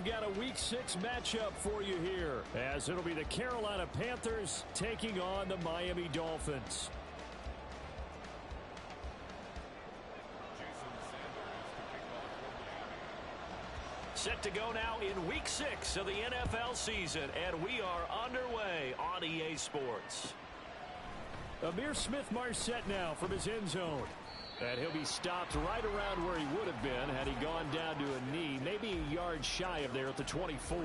we've got a Week 6 matchup for you here, as it'll be the Carolina Panthers taking on the Miami Dolphins. Set to go now in Week 6 of the NFL season, and we are underway on EA Sports. Amir Smith-Marset now from his end zone. And he'll be stopped right around where he would have been had he gone down to a knee, maybe a yard shy of there at the 24.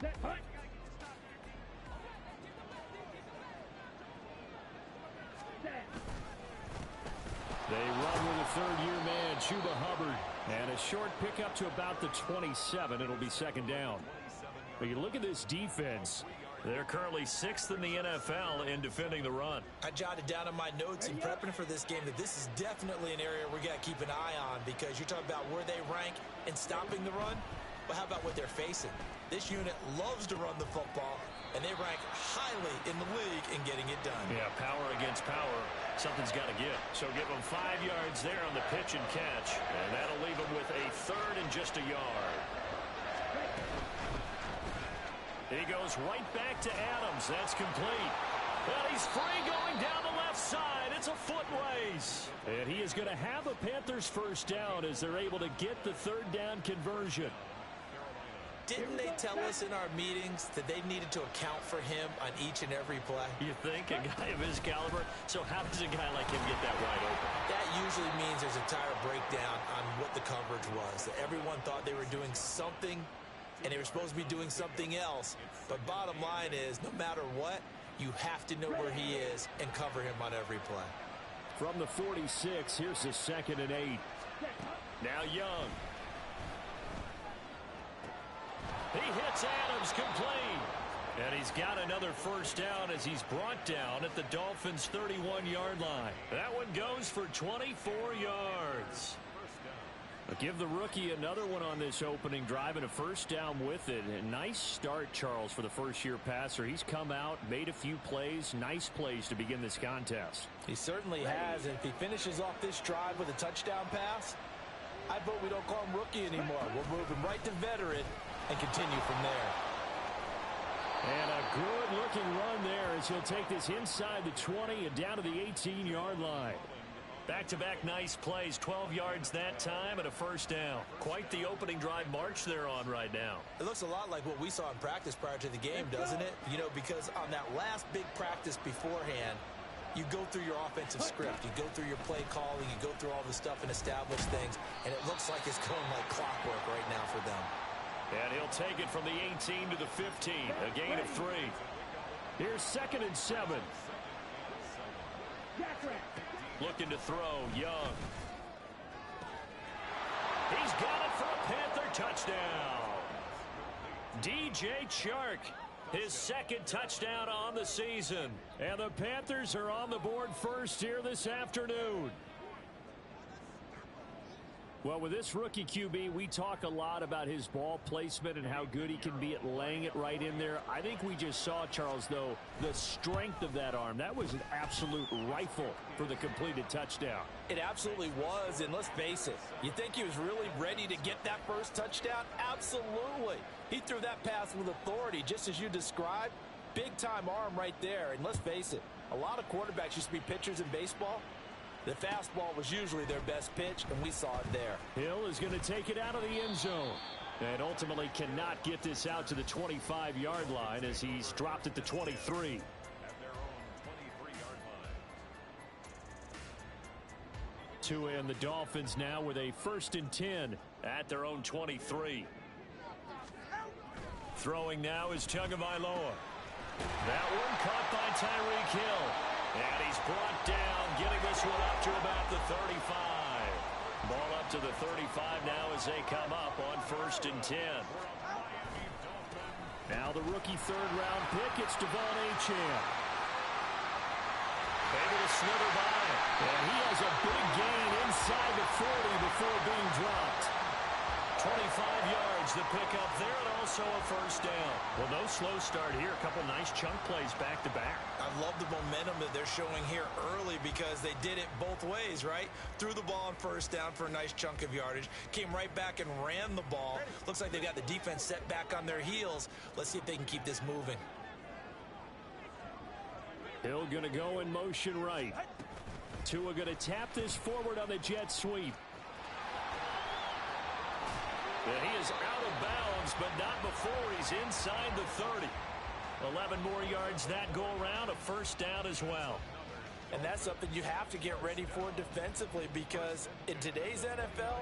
They run with a third-year man, Chuba Hubbard. And a short pickup to about the 27. It'll be second down. But you look at this defense. They're currently 6th in the NFL in defending the run. I jotted down in my notes in prepping for this game that this is definitely an area we got to keep an eye on, because you're talking about where they rank in stopping the run. But how about what they're facing? This unit loves to run the football, and they rank highly in the league in getting it done. Yeah, power against power. Something's got to give. So give them 5 yards there on the pitch and catch. And that'll leave them with a third and just a yard. He goes right back to Adams. That's complete. Well, he's free going down the left side. It's a foot race. And he is going to have a Panthers first down as they're able to get the third down conversion. Didn't they tell us in our meetings that they needed to account for him on each and every play? You think? A guy of his caliber? So how does a guy like him get that wide open? That usually means there's a entire breakdown on what the coverage was. That everyone thought they were doing something, and they were supposed to be doing something else. But bottom line is, no matter what, you have to know where he is and cover him on every play. From the 46, here's the 2nd and 8. Now Young. He hits Adams complete. And he's got another first down as he's brought down at the Dolphins' 31-yard line. That one goes for 24 yards. I'll give the rookie another one on this opening drive and a first down with it. A nice start, Charles, for the first-year passer. He's come out, made a few plays, nice plays to begin this contest. He certainly has. And if he finishes off this drive with a touchdown pass, I vote we don't call him rookie anymore. We'll move him right to veteran and continue from there. And a good-looking run there as he'll take this inside the 20 and down to the 18-yard line. Back-to-back nice plays, 12 yards that time and a first down. Quite the opening drive march they're on right now. It looks a lot like what we saw in practice prior to the game, doesn't it? You know, because on that last big practice beforehand, you go through your offensive script, you go through your play calling, you go through all the stuff and establish things, and it looks like it's going like clockwork right now for them. And he'll take it from the 18 to the 15, a gain of 3. Here's 2nd and 7. Looking to throw, Young. He's got it for a Panther touchdown. DJ Chark, his 2nd touchdown on the season. And the Panthers are on the board first here this afternoon. Well, with this rookie QB, we talk a lot about his ball placement and how good he can be at laying it right in there. I think we just saw, Charles, though, the strength of that arm. That was an absolute rifle for the completed touchdown. It absolutely was, and let's face it, you think he was really ready to get that first touchdown? Absolutely. He threw that pass with authority, just as you described. Big-time arm right there, and let's face it, a lot of quarterbacks used to be pitchers in baseball. The fastball was usually their best pitch, and we saw it there. Hill is going to take it out of the end zone and ultimately cannot get this out to the 25-yard line as he's dropped at the 23. Tua and the Dolphins now with a 1st and 10 at their own 23. Throwing now is Tagovailoa. That one caught by Tyreek Hill. And he's brought down, getting this one up to about the 35. Ball up to the 35 now as they come up on 1st and 10. Now the rookie 3rd-round pick, it's Devon Achane. Able to slither by it. And he has a big gain inside the 40 before being dropped. 25 yards the pickup there, and also a first down. Well, no slow start here. A couple nice chunk plays back-to-back. I love the momentum that they're showing here early because they did it both ways, right? Threw the ball on first down for a nice chunk of yardage. Came right back and ran the ball. Looks like they've got the defense set back on their heels. Let's see if they can keep this moving. Hill going to go in motion right. Tua going to tap this forward on the jet sweep. And he is out of bounds, but not before he's inside the 30. 11 more yards that go around, a first down as well. And that's something you have to get ready for defensively because in today's NFL,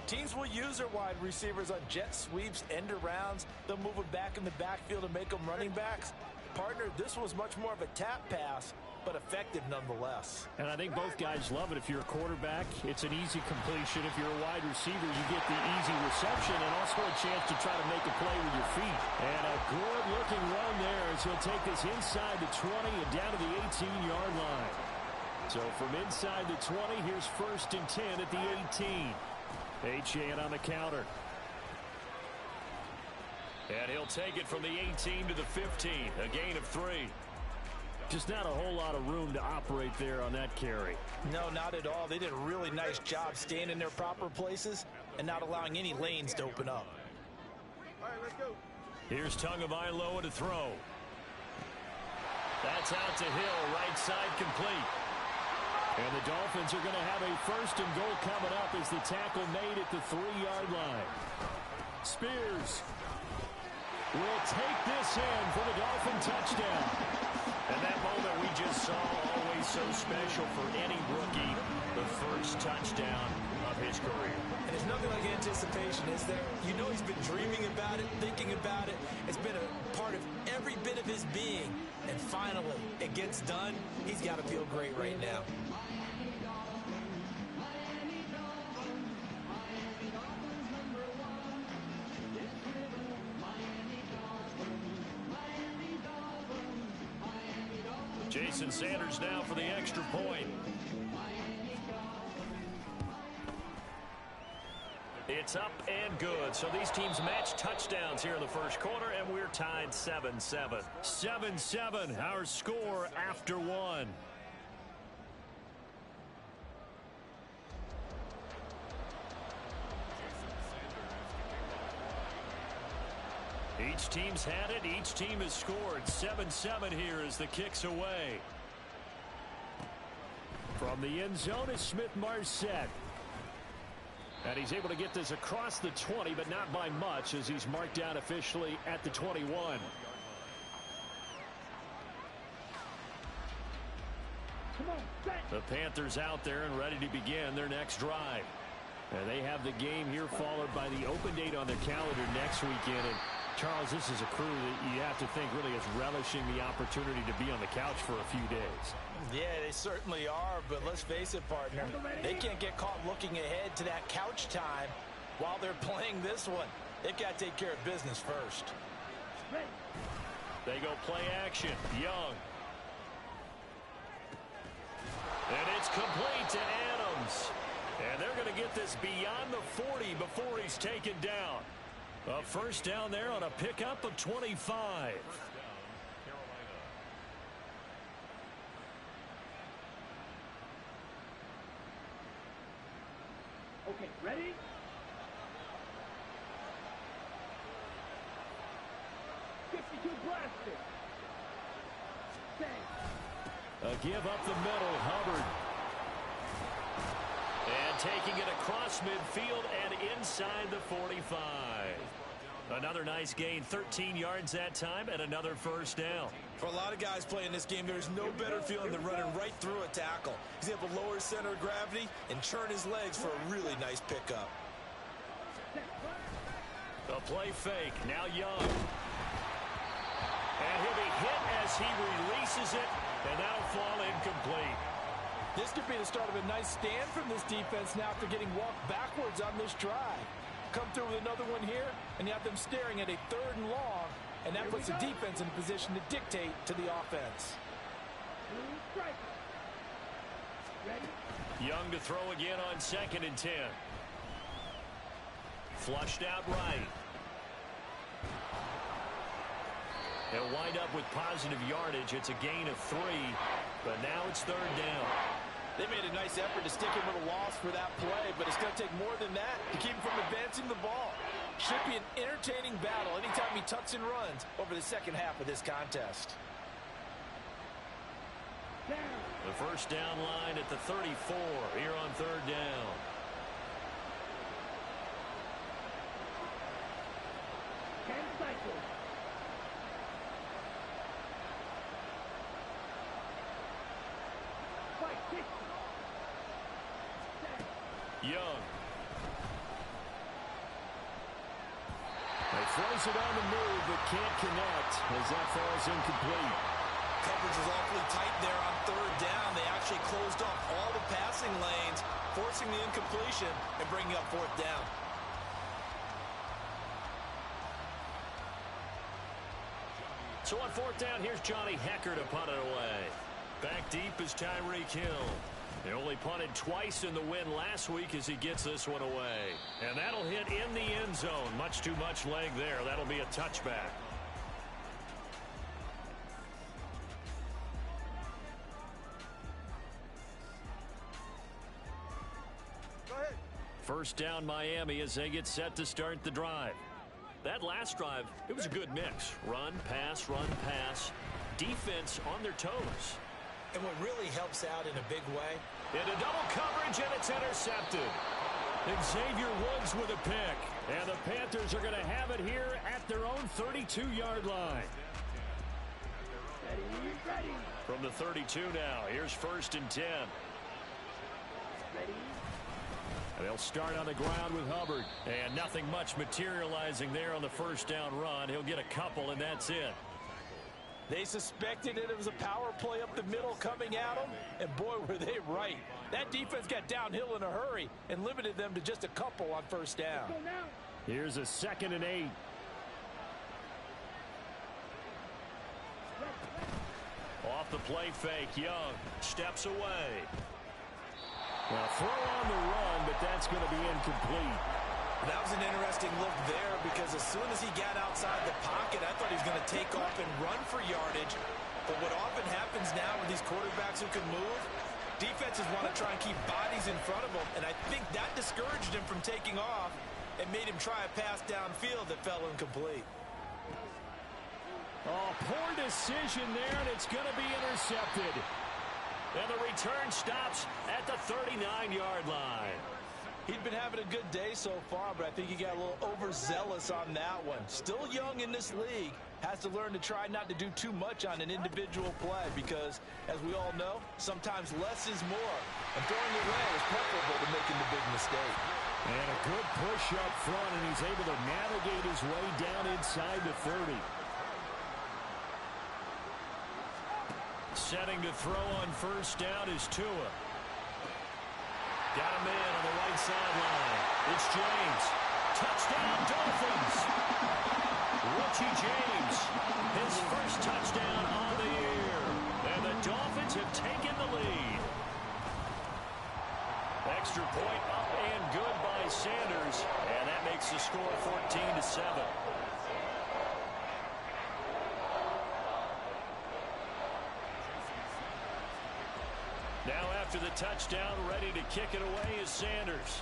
teams will use their wide receivers on jet sweeps, end arounds. They'll move them back in the backfield and make them running backs. Partner, this was much more of a tap pass, but effective nonetheless. And I think both guys love it. If you're a quarterback, it's an easy completion. If you're a wide receiver, you get the easy reception and also a chance to try to make a play with your feet. And a good-looking run there as he'll take this inside the 20 and down to the 18-yard line. So from inside the 20, here's 1st and 10 at the 18. Achane on the counter. And he'll take it from the 18 to the 15, a gain of 3. Just not a whole lot of room to operate there on that carry. No, not at all. They did a really nice job staying in their proper places and not allowing any lanes to open up. All right, let's go. Here's Tagovailoa to throw. That's out to Hill, right side complete. And the Dolphins are going to have a 1st and goal coming up as the tackle made at the 3-yard line. Spears will take this in for the Dolphin touchdown. And that moment we just saw, always so special for any rookie, the first touchdown of his career. And there's nothing like anticipation, is there? You know he's been dreaming about it, thinking about it. It's been a part of every bit of his being. And finally, it gets done. He's got to feel great right now. Jason Sanders now for the extra point. It's up and good. So these teams match touchdowns here in the first quarter, and we're tied 7-7. 7-7, our score after one. Each team's had it. Each team has scored. 7-7 here as the kick's away. From the end zone is Smith-Marset. And he's able to get this across the 20, but not by much as he's marked down officially at the 21. The Panthers out there and ready to begin their next drive. And they have the game here followed by the open date on their calendar next weekend. And Charles, this is a crew that you have to think really is relishing the opportunity to be on the couch for a few days. Yeah, they certainly are, but let's face it, partner. They can't get caught looking ahead to that couch time while they're playing this one. They've got to take care of business first. They go play action. Young. And it's complete to Adams. And they're going to get this beyond the 40 before he's taken down. A first down there on a pickup of 25. Okay, ready? Blaster. A give up the middle, Hubbard. And taking it across midfield and inside the 45. Another nice gain, 13 yards that time, and another first down. For a lot of guys playing this game, there's no better feeling than running right through a tackle. He's able to lower his center of gravity and turn his legs for a really nice pickup. The play fake, now Young. And he'll be hit as he releases it, and that'll fall incomplete. This could be the start of a nice stand from this defense now after getting walked backwards on this drive. Come through with another one here, and you have them staring at a 3rd and long, and that puts the defense in a position to dictate to the offense. Young to throw again on 2nd and 10. Flushed out right. He'll wind up with positive yardage. It's a gain of 3, but now it's 3rd down. They made a nice effort to stick him with a loss for that play, but it's going to take more than that to keep him from advancing the ball. Should be an entertaining battle anytime he tucks and runs over the second half of this contest. The first down line at the 34 here on 3rd down. Young. They throws it on the move, but can't connect as that falls incomplete. Coverage was awfully tight there on 3rd down. They actually closed off all the passing lanes, forcing the incompletion and bringing up 4th down. So on 4th down, here's Johnny Hecker to punt it away. Back deep is Tyreek Hill. They only punted twice in the win last week as he gets this one away. And that'll hit in the end zone. Much too much leg there. That'll be a touchback. Go ahead. First down Miami as they get set to start the drive. That last drive, it was a good mix. Run, pass, defense on their toes. And what really helps out in a big way. Into double coverage, and it's intercepted. Xavier Woods with a pick. And the Panthers are going to have it here at their own 32-yard line. Ready. From the 32 now, here's 1st and 10. Ready. And they'll start on the ground with Hubbard. And nothing much materializing there on the first down run. He'll get a couple, and that's it. They suspected it was a power play up the middle coming at them, and boy, were they right. That defense got downhill in a hurry and limited them to just a couple on first down. Here's a 2nd and 8. Off the play fake, Young steps away. Now throw on the run, but that's going to be incomplete. That was an interesting look there because as soon as he got outside the pocket, I thought he was going to take off and run for yardage. But what often happens now with these quarterbacks who can move, defenses want to try and keep bodies in front of them, and I think that discouraged him from taking off and made him try a pass downfield that fell incomplete. Oh, poor decision there, and it's going to be intercepted. And the return stops at the 39-yard line. He'd been having a good day so far, but I think he got a little overzealous on that one. Still young in this league. Has to learn to try not to do too much on an individual play because, as we all know, sometimes less is more. And throwing it away is preferable to making the big mistake. And a good push up front, and he's able to navigate his way down inside the 30. Setting to throw on first down is Tua. Got a man on the right sideline. It's James. Touchdown, Dolphins. Richie James, his first touchdown on the year. And the Dolphins have taken the lead. Extra point up and good by Sanders. And that makes the score 14-7. Now after the touchdown, ready to kick it away is Sanders.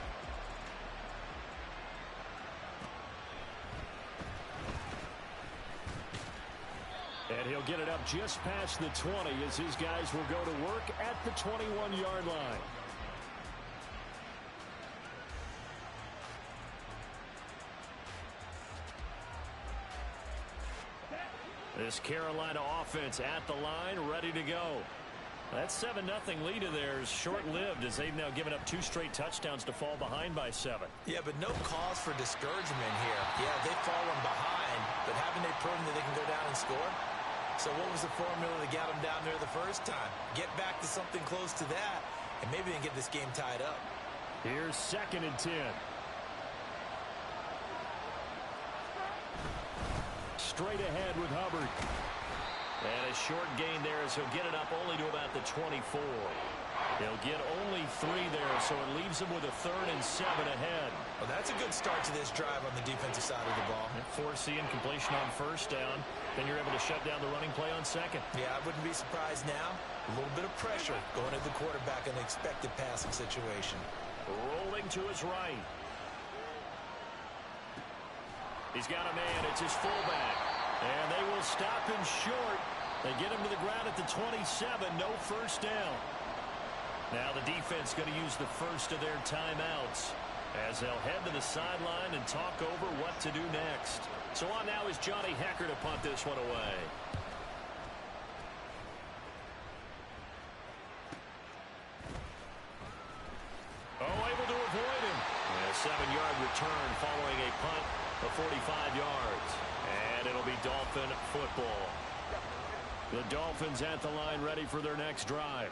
And he'll get it up just past the 20 as his guys will go to work at the 21-yard line. This Carolina offense at the line, ready to go. That 7-0 lead of theirs short-lived as they've now given up 2 straight touchdowns to fall behind by 7. Yeah, but no cause for discouragement here. Yeah, they've fallen behind, but haven't they proven that they can go down and score? So what was the formula that got them down there the first time? Get back to something close to that, and maybe they can get this game tied up. Here's 2nd and 10. Straight ahead with Hubbard. And a short gain there as he'll get it up only to about the 24. He'll get only 3 there, so it leaves him with a 3rd and 7 ahead. Well, that's a good start to this drive on the defensive side of the ball. Force the incompletion on first down. Then you're able to shut down the running play on 2nd. Yeah, I wouldn't be surprised now. A little bit of pressure going at the quarterback in an expected passing situation. Rolling to his right. He's got a man. It's his fullback. And they will stop him short. They get him to the ground at the 27. No first down. Now the defense going to use the first of their timeouts as they'll head to the sideline and talk over what to do next. So on now is Johnny Hecker to punt this one away. Oh, able to avoid him. And a 7-yard return following a punt of 45 yards. And it'll be Dolphin football. The Dolphins at the line ready for their next drive.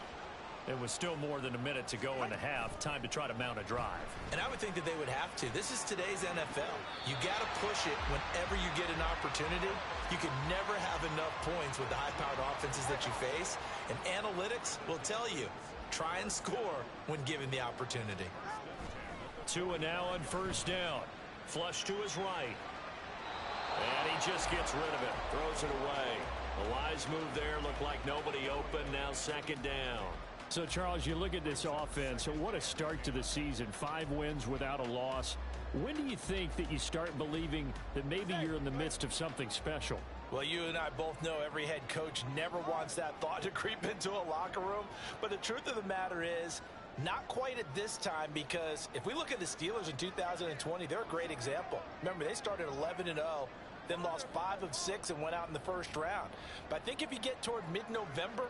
It was still more than a minute to go in the half. Time to try to mount a drive. And I would think that they would have to. This is today's NFL. You got to push it whenever you get an opportunity. You can never have enough points with the high-powered offenses that you face. And analytics will tell you, try and score when given the opportunity. Tua now on first down. Flush to his right. And he just gets rid of it. Throws it away. A wise move there. Looked like nobody open. Now 2nd down. So, Charles, you look at this offense. What a start to the season. 5 wins without a loss. When do you think that you start believing that maybe you're in the midst of something special? Well, you and I both know every head coach never wants that thought to creep into a locker room. But the truth of the matter is, not quite at this time, because if we look at the Steelers in 2020, they're a great example. Remember, they started 11-0, then lost 5 of 6 and went out in the first round. But I think if you get toward mid-November,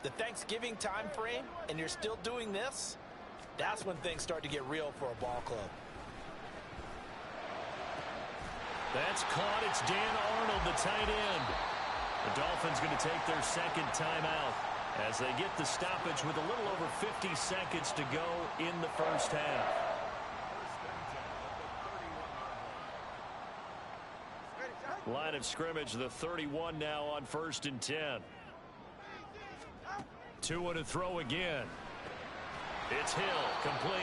the Thanksgiving time frame, and you're still doing this, that's when things start to get real for a ball club. That's caught. It's Dan Arnold, the tight end. The Dolphins going to take their 2nd timeout as they get the stoppage with a little over 50 seconds to go in the first half. Line of scrimmage, the 31 now on 1st and 10. Tua to throw again. It's Hill, complete.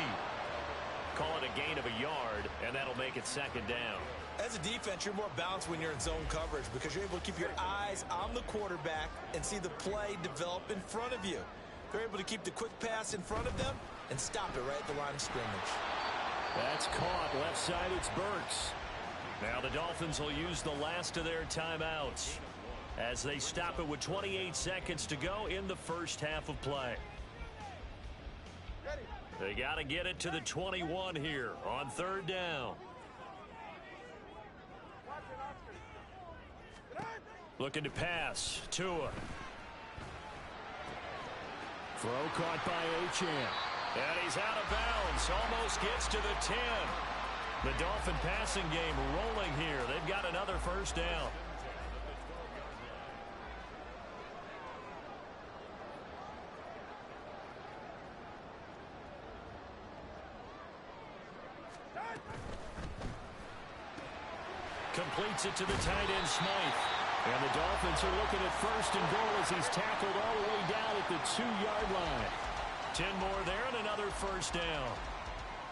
Call it a gain of a yard, and that'll make it second down. As a defense, you're more balanced when you're in zone coverage because you're able to keep your eyes on the quarterback and see the play develop in front of you. They're able to keep the quick pass in front of them and stop it right at the line of scrimmage. That's caught. Left side, it's Burks. Now the Dolphins will use the last of their timeouts as they stop it with 28 seconds to go in the first half of play. They got to get it to the 21 here on third down. Looking to pass. Tua. Throw caught by Achane. And he's out of bounds. Almost gets to the 10. The Dolphin passing game rolling here. They've got another first down. Completes it to the tight end, Smythe. And the Dolphins are looking at first and goal as he's tackled all the way down at the 2-yard line. 10 more there and another first down.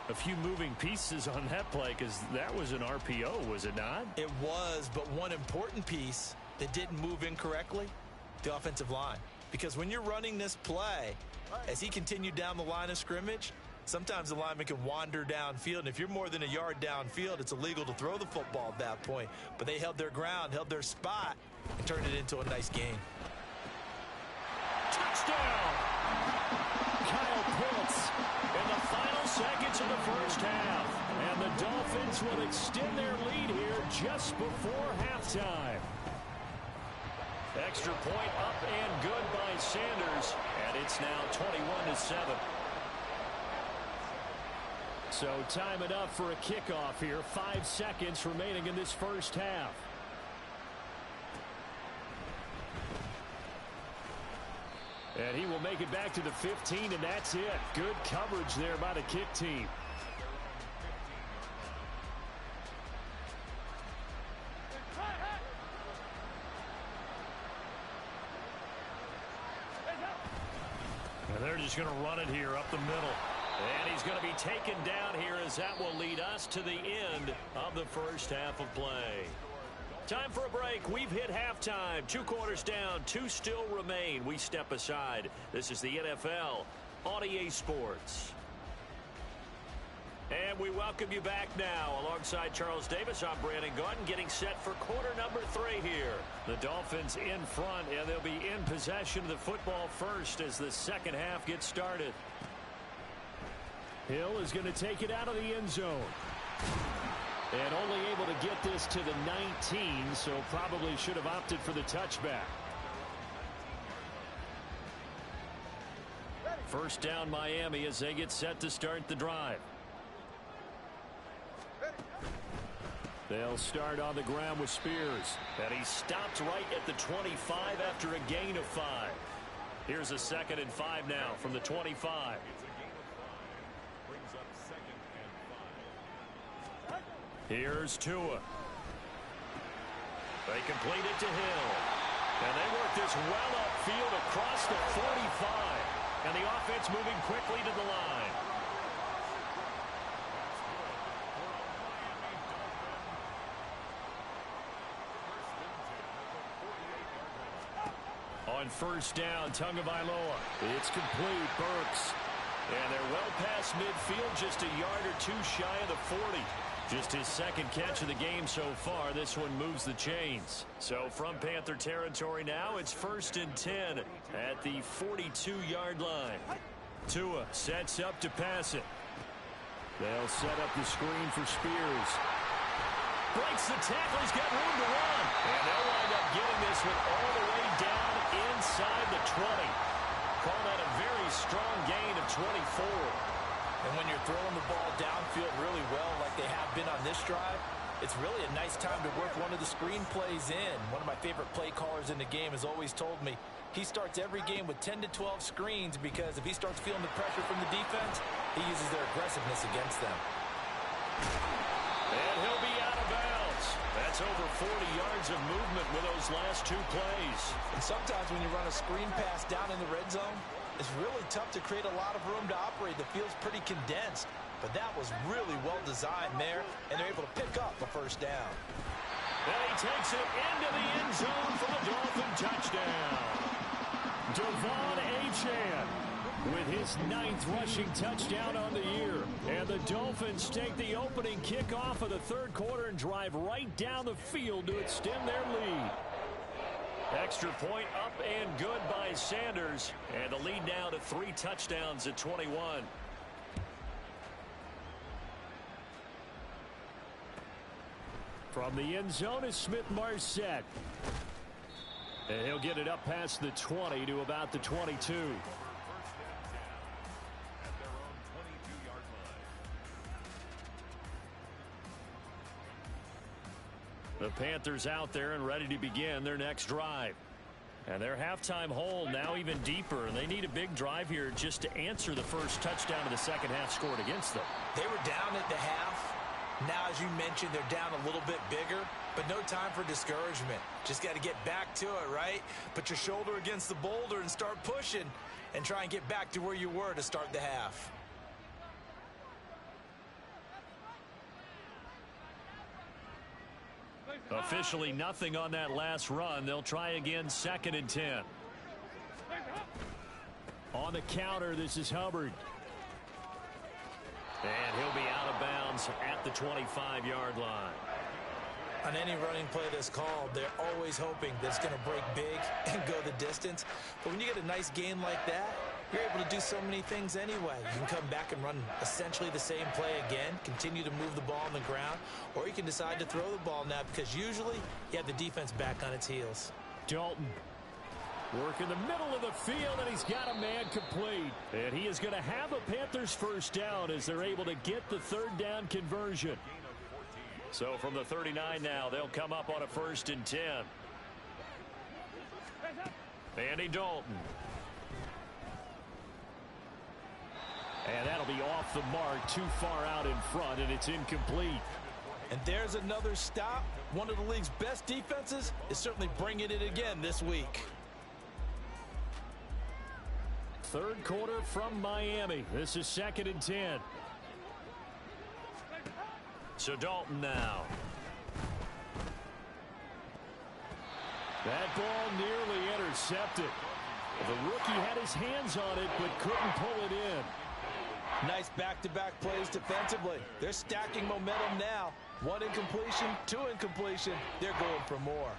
A few moving pieces on that play because that was an RPO, was it not? It was, but one important piece that didn't move incorrectly, the offensive line. Because when you're running this play, as he continued down the line of scrimmage, sometimes the lineman can wander downfield, and if you're more than a yard downfield, it's illegal to throw the football at that point. But they held their ground, held their spot, and turned it into a nice gain. Touchdown! Kyle Pitts in the final seconds of the first half. And the Dolphins will extend their lead here just before halftime. Extra point up and good by Sanders, and it's now 21-7. So time enough for a kickoff here. 5 seconds remaining in this first half. And he will make it back to the 15, and that's it. Good coverage there by the kick team. And they're just going to run it here up the middle. And he's going to be taken down here as that will lead us to the end of the first half of play. Time for a break. We've hit halftime. 2 quarters down. 2 still remain. We step aside. This is the NFL on EA Sports. And we welcome you back now. Alongside Charles Davis, I'm Brandon Gaudin, getting set for quarter number 3 here. The Dolphins in front, and they'll be in possession of the football first as the second half gets started. Hill is going to take it out of the end zone. And only able to get this to the 19, so probably should have opted for the touchback. First down Miami as they get set to start the drive. They'll start on the ground with Spears. And he stopped right at the 25 after a gain of 5. Here's a 2nd and 5 now from the 25. Here's Tua. They complete it to Hill. And they work this well upfield across the 45. And the offense moving quickly to the line. On first down, Tagovailoa. It's complete. Burks. And they're well past midfield, just a yard or 2 shy of the 40. Just his 2nd catch of the game so far. This one moves the chains. So from Panther territory now, it's 1st and 10 at the 42-yard line. Tua sets up to pass it. They'll set up the screen for Spears. Breaks the tackle. He's got room to run. And they'll wind up getting this one all the way down inside the 20. Call that a very strong gain of 24. And when you're throwing the ball downfield really well like they have been on this drive, it's really a nice time to work one of the screen plays in. One of my favorite play callers in the game has always told me he starts every game with 10 to 12 screens because if he starts feeling the pressure from the defense, he uses their aggressiveness against them. And he'll be out of bounds. That's over 40 yards of movement with those last 2 plays. And sometimes when you run a screen pass down in the red zone, It's really tough to create a lot of room to operate. The field's pretty condensed, but that was really well designed there, and they're able to pick up a first down. And he takes it into the end zone for the Dolphin touchdown. Devon Achane with his 9th rushing touchdown on the year. And the Dolphins take the opening kickoff of the third quarter and drive right down the field to extend their lead. Extra point up and good by Sanders. And the lead now to 3 touchdowns at 21. From the end zone is Smith-Marset. And he'll get it up past the 20 to about the 22. The Panthers out there and ready to begin their next drive. And their halftime hole now even deeper. And they need a big drive here just to answer the first touchdown of the second half scored against them. They were down at the half. Now, as you mentioned, they're down a little bit bigger, but no time for discouragement. Just got to get back to it, right? Put your shoulder against the boulder and start pushing and try and get back to where you were to start the half. Officially nothing on that last run. They'll try again 2nd and 10. On the counter, this is Hubbard. And he'll be out of bounds at the 25-yard line. On any running play that's called, they're always hoping that it's going to break big and go the distance. But when you get a nice gain like that, you're able to do so many things anyway. You can come back and run essentially the same play again, continue to move the ball on the ground, or you can decide to throw the ball now because usually you have the defense back on its heels. Dalton work in the middle of the field, and he's got a man complete. And he is going to have a Panthers first down as they're able to get the 3rd down conversion. So from the 39 now, they'll come up on a 1st and 10. Andy Dalton. And that'll be off the mark, too far out in front, and it's incomplete. And there's another stop. One of the league's best defenses is certainly bringing it again this week. Third quarter from Miami. This is 2nd and 10. So Dalton now. That ball nearly intercepted. The rookie had his hands on it but couldn't pull it in. Nice back-to-back plays defensively. They're stacking momentum now. 1 incompletion, 2 incompletion. They're going for more.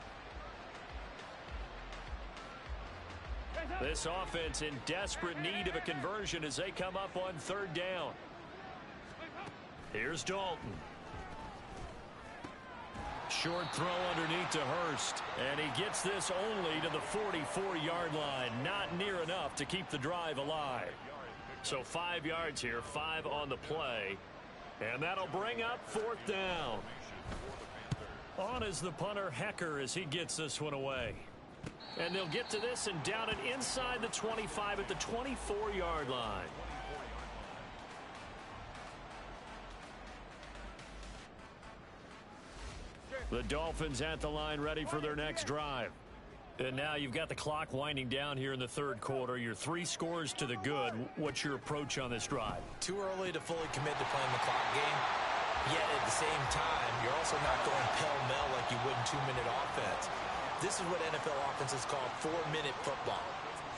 This offense in desperate need of a conversion as they come up on 3rd down. Here's Dalton. Short throw underneath to Hurst. And he gets this only to the 44-yard line. Not near enough to keep the drive alive. So 5 yards here, 5 on the play. And that'll bring up 4th down. On is the punter Hecker as he gets this one away. And they'll get to this and down it inside the 25 at the 24-yard line. The Dolphins at the line ready for their next drive. And now you've got the clock winding down here in the third quarter. You're 3 scores to the good. What's your approach on this drive? Too early to fully commit to playing the clock game. Yet at the same time, you're also not going pell-mell like you would in 2-minute offense. This is what NFL offenses call 4-minute football.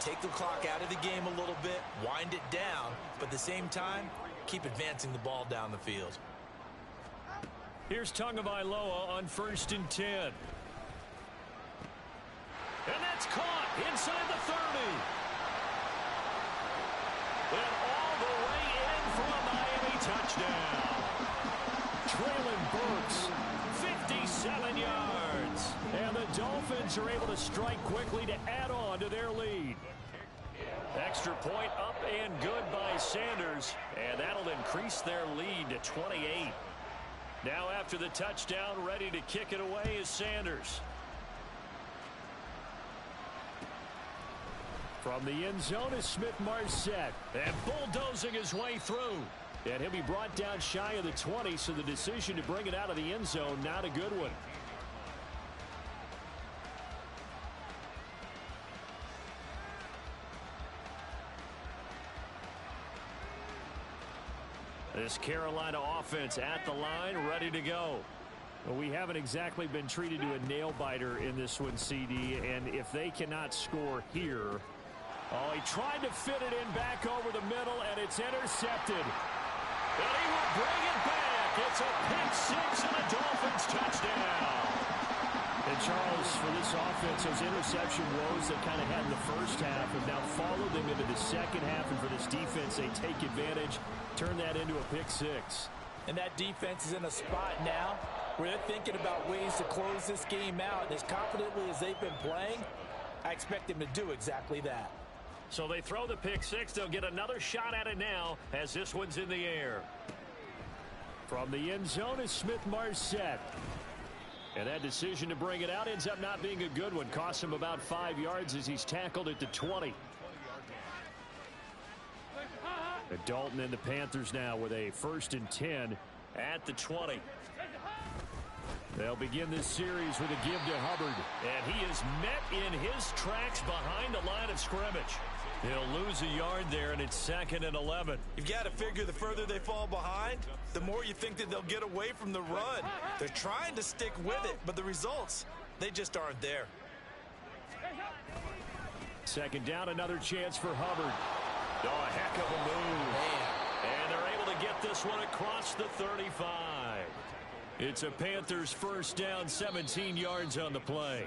Take the clock out of the game a little bit, wind it down, but at the same time, keep advancing the ball down the field. Here's Tagovailoa on 1st and 10. And that's caught inside the 30. And all the way in for a Miami touchdown. Traylon Burks, 57 yards. And the Dolphins are able to strike quickly to add on to their lead. Extra point up and good by Sanders. And that'll increase their lead to 28. Now after the touchdown, ready to kick it away is Sanders. From the end zone is Smith-Marset. And bulldozing his way through. And he'll be brought down shy of the 20, so the decision to bring it out of the end zone, not a good one. This Carolina offense at the line, ready to go. Well, we haven't exactly been treated to a nail-biter in this one, CD, and if they cannot score here... Oh, he tried to fit it in back over the middle, and it's intercepted. And he will bring it back. It's a pick six and a Dolphins touchdown. And Charles, for this offense, those interception woes they kind of had in the first half have now followed them into the second half, and for this defense, they take advantage, turn that into a pick six. And that defense is in a spot now where they're thinking about ways to close this game out. And as confidently as they've been playing, I expect them to do exactly that. So they throw the pick six. They'll get another shot at it now as this one's in the air. From the end zone is Smith-Marset. And that decision to bring it out ends up not being a good one. Costs him about 5 yards as he's tackled at the 20. And Dalton and the Panthers now with a 1st and 10 at the 20. They'll begin this series with a give to Hubbard. And he is met in his tracks behind the line of scrimmage. He'll lose a yard there, and it's 2nd and 11. You've got to figure the further they fall behind, the more you think that they'll get away from the run. They're trying to stick with it, but the results, they just aren't there. 2nd down, another chance for Hubbard. Oh, a heck of a move. And they're able to get this one across the 35. It's a Panthers 1st down, 17 yards on the play.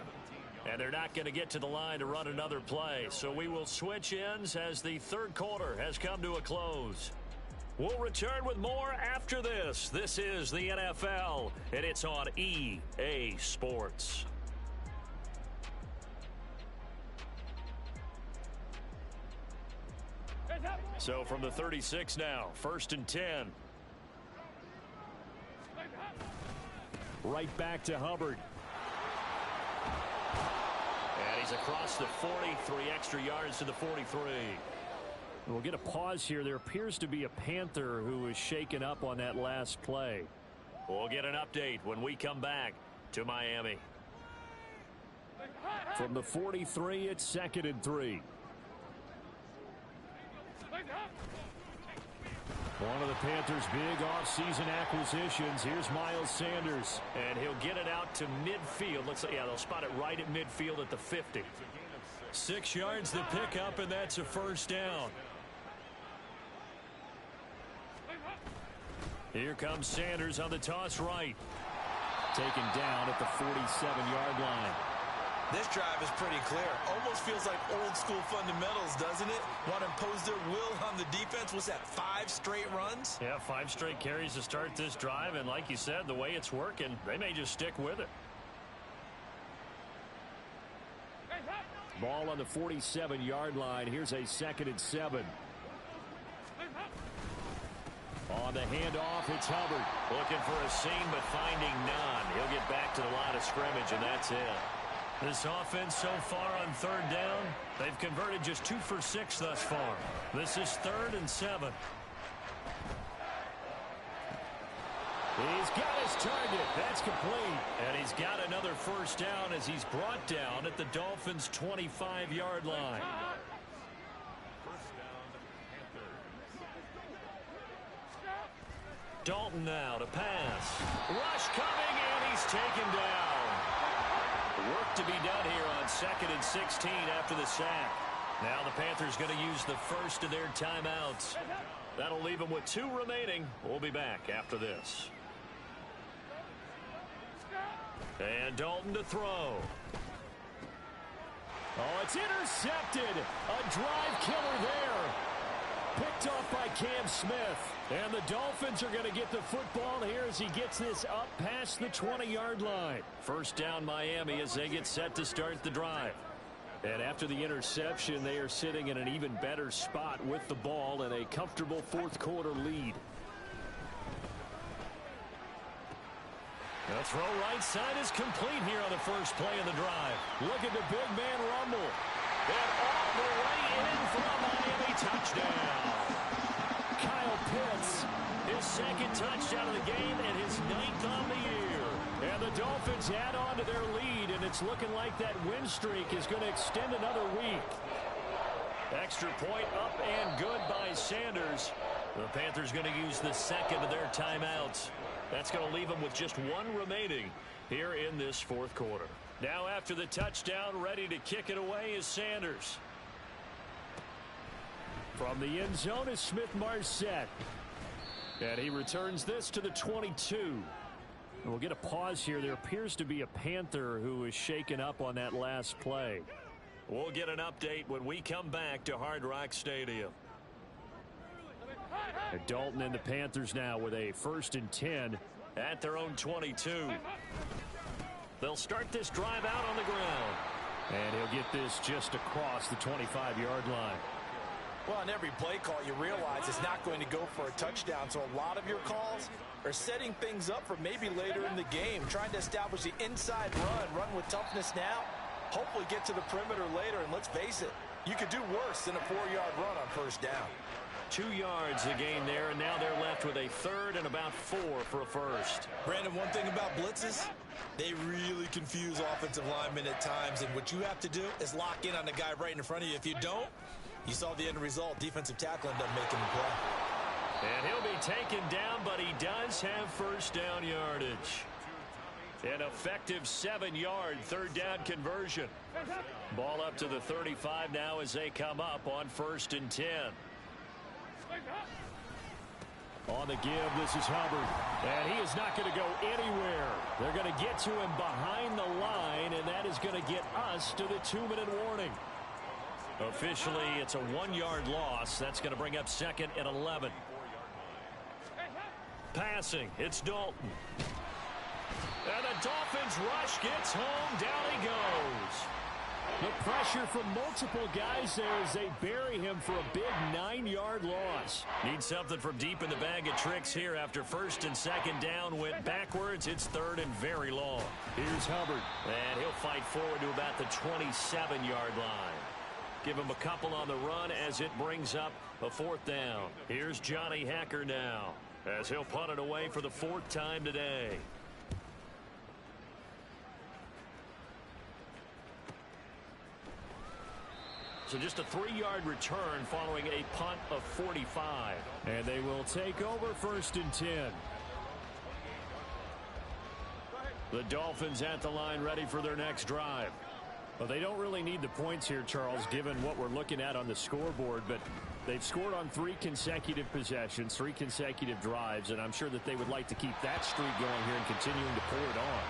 And they're not going to get to the line to run another play. So we will switch ends as the 3rd quarter has come to a close. We'll return with more after this. This is the NFL, and it's on EA Sports. So from the 36 now, 1st and 10. Right back to Hubbard. And he's across the 40, 3 extra yards to the 43. We'll get a pause here. There appears to be a Panther who was shaken up on that last play. We'll get an update when we come back to Miami. From the 43, it's 2nd and 3. One of the Panthers' big offseason acquisitions. Here's Miles Sanders. And he'll get it out to midfield. Looks like, yeah, they'll spot it right at midfield at the 50. 6 yards the pickup, and that's a 1st down. Here comes Sanders on the toss right. Taken down at the 47-yard line. This drive is pretty clear. Almost feels like old school fundamentals, doesn't it? Want to impose their will on the defense. Was that 5 straight runs? Yeah, 5 straight carries to start this drive. And like you said, the way it's working, they may just stick with it. Ball on the 47-yard line. Here's a 2nd and 7. On the handoff, it's Hubbard. Looking for a seam, but finding none. He'll get back to the line of scrimmage, and that's it. This offense so far on 3rd down, they've converted just 2 for 6 thus far. This is 3rd and 7. He's got his target. That's complete. And he's got another 1st down as he's brought down at the Dolphins' 25-yard line. Dalton now to pass. Rush coming, and he's taken down. Work to be done here on 2nd and 16 after the sack. Now the Panthers going to use the first of their timeouts. That'll leave them with 2 remaining. We'll be back after this. And Dalton to throw. Oh, it's intercepted. A drive killer there. Picked off by Cam Smith. And the Dolphins are going to get the football here as he gets this up past the 20-yard line. 1st down Miami as they get set to start the drive. And after the interception, they are sitting in an even better spot with the ball and a comfortable 4th quarter lead. The throw right side is complete here on the first play of the drive. Look at the big man rumble. And all the way in for a Miami touchdown. Kyle Pitts, his 2nd touchdown of the game and his 9th on the year. And the Dolphins add on to their lead, and it's looking like that win streak is going to extend another week. Extra point up and good by Sanders. The Panthers going to use the second of their timeouts. That's going to leave them with just one remaining here in this fourth quarter. Now after the touchdown, ready to kick it away is Sanders. From the end zone is Smith-Marset. And he returns this to the 22. And we'll get a pause here. There appears to be a Panther who is shaken up on that last play. We'll get an update when we come back to Hard Rock Stadium. And Dalton and the Panthers now with a 1st and 10 at their own 22. They'll start this drive out on the ground. And he'll get this just across the 25-yard line. Well, on every play call, you realize it's not going to go for a touchdown. So a lot of your calls are setting things up for maybe later in the game, trying to establish the inside run with toughness now, hopefully get to the perimeter later. And let's face it, you could do worse than a 4-yard run on first down. 2 yards the gain there, and now they're left with a 3rd and about 4 for a first. Brandon, one thing about blitzes, they really confuse offensive linemen at times, and what you have to do is lock in on the guy right in front of you. If you don't, you saw the end result. Defensive tackle ended up making the play. And he'll be taken down, but he does have first down yardage. An effective 7-yard third down conversion. Ball up to the 35 now as they come up on 1st and 10. On the give, this is Hubbard. And he is not going to go anywhere. They're going to get to him behind the line, and that is going to get us to the 2-minute warning. Officially, it's a 1-yard loss. That's going to bring up 2nd and 11. Passing, it's Dalton. And the Dolphins rush gets home. Down he goes. The pressure from multiple guys there as they bury him for a big 9-yard loss. Need something from deep in the bag of tricks here after 1st and 2nd down went backwards. It's 3rd and very long. Here's Hubbard. And he'll fight forward to about the 27-yard line. Give him a couple on the run as it brings up a 4th down. Here's Johnny Hacker now as he'll punt it away for the 4th time today. So just a 3-yard return following a punt of 45. And they will take over 1st and 10. The Dolphins at the line ready for their next drive. Well, they don't really need the points here, Charles, given what we're looking at on the scoreboard, but they've scored on 3 consecutive possessions, 3 consecutive drives, and I'm sure that they would like to keep that streak going here and continuing to pour it on.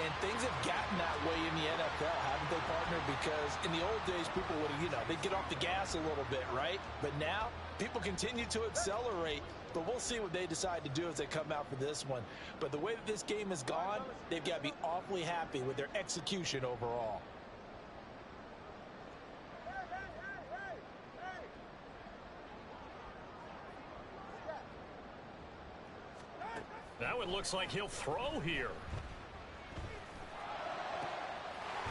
And things have gotten that way in the NFL, haven't they, partner? Because in the old days, people would, they'd get off the gas a little bit, right? But now, people continue to accelerate. But we'll see what they decide to do as they come out for this one. But the way that this game has gone, they've got to be awfully happy with their execution overall. That one looks like he'll throw here.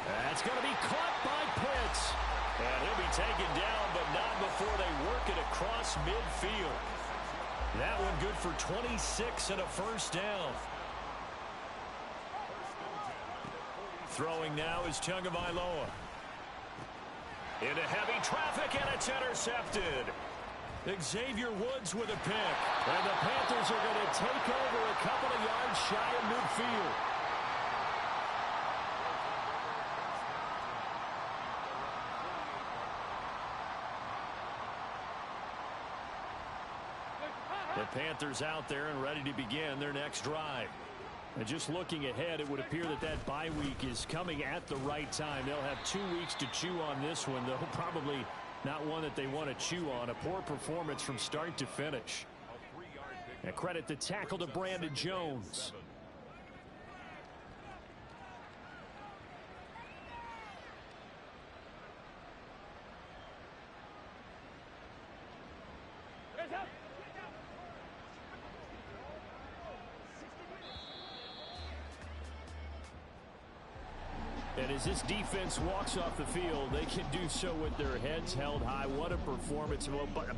That's going to be caught by Pitts. And he'll be taken down, but not before they work it across midfield. That one good for 26 and a first down. Throwing now is Tagovailoa. Into heavy traffic, and it's intercepted. Xavier Woods with a pick. And the Panthers are going to take over a couple of yards shy of midfield. The Panthers out there and ready to begin their next drive. And just looking ahead, it would appear that that bye week is coming at the right time. They'll have 2 weeks to chew on this one, though probably not one that they want to chew on. A poor performance from start to finish. And credit the tackle to Brandon Jones. And as this defense walks off the field, they can do so with their heads held high. What a performance by the